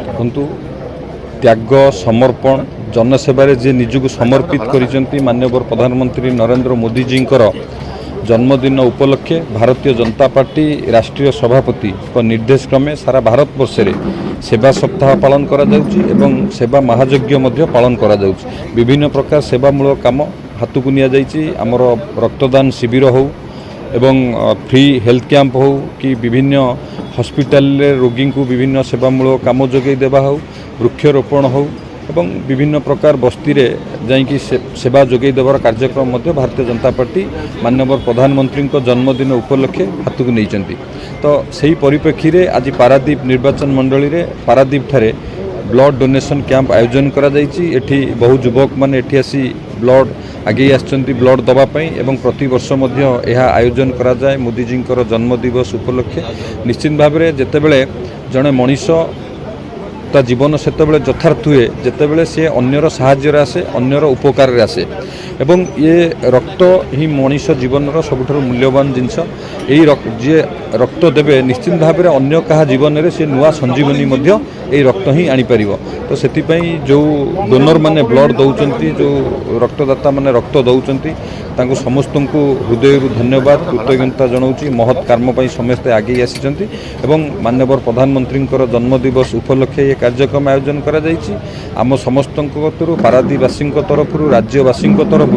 ଦେଖନ୍ତୁ त्याग समर्पण जनसेवारे जे निजक समर्पित करिसेंती माननीय प्रधानमंत्री नरेंद्र मोदी जी जन्मदिन उपलक्षे भारतीय जनता पार्टी राष्ट्रीय सभापति निर्देश क्रमे सारा भारत वर्ष रे सेवा सप्ताह पालन करा जाउची एवं सेवा महायज्ञ मध्य पालन करा जाउची। विभिन्न प्रकार सेवामूलक काम हाथ को निया जाइची। आमर रक्तदान शिविर हो एवं फ्री हेल्थ कैंप हो कि विभिन्न हॉस्पिटल रोगी को विभिन्न सेवामूलक काम जोगे देवा हो, वृक्षरोपण हो एवं विभिन्न प्रकार बस्ती रे जाइकी सेवा जोगे देवार कार्यक्रम मध्य भारतीय जनता पार्टी माननीय प्रधानमंत्री जन्मदिन उपलक्षे हाथ को नहीं। तो सही परिप्रेक्षी रे आज पारादीप निर्वाचन मंडली रे पारादीप ठारे ब्लड डोनेशन कैंप आयोजन करा जाइछि। एठी बहु युवक माने एठी आसी ब्लड आगे आछंती ब्लड दबा पई एवं प्रति वर्ष मध्य यह आयोजन करा जाए मोदी जी जन्मदिवस उपलक्षे। निश्चित भाव में जेतेबेले जड़े मनीष ता जीवन सेतेबेले यथार्थ हुए जेतेबेले से अन्यर साहाय्य आसे अन्यर उपकार आसे एवं ये रक्त ही मनीष जीवन सबुठारु मूल्यवान जिनस। यही जे रक्त देवे निश्चित भाव में अन्य कहा जीवन में से नुआ संजीवनी मध्य यही रक्त ही आनीपर। तो से जो डोनर माने ब्लड दौरान जो रक्तदाता माने रक्त दौरान तांको समस्त को हृदय धन्यवाद कृतज्ञता जनाऊँगी। महत् कर्म समस्ते आगे आसी माननीय प्रधानमंत्री जन्मदिवस उपलक्षे ये कार्यक्रम आयोजन करा जाइछि। आम समस्त पारादीपवासी तरफ राज्यवासी तरफ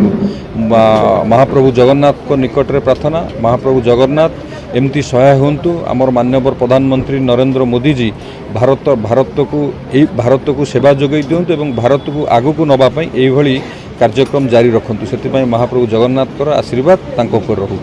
महाप्रभु जगन्नाथ को निकट रे प्रार्थना महाप्रभु जगन्नाथ एमती सहाय होंतु। आमर माननीय प्रधानमंत्री नरेंद्र मोदी जी भारत को सेवा जोगाई दिंतु एवं भारत को आगु को नवाई कार्यक्रम जारी रखु। से महाप्रभु जगन्नाथ आशीर्वाद तांको उपर रहू।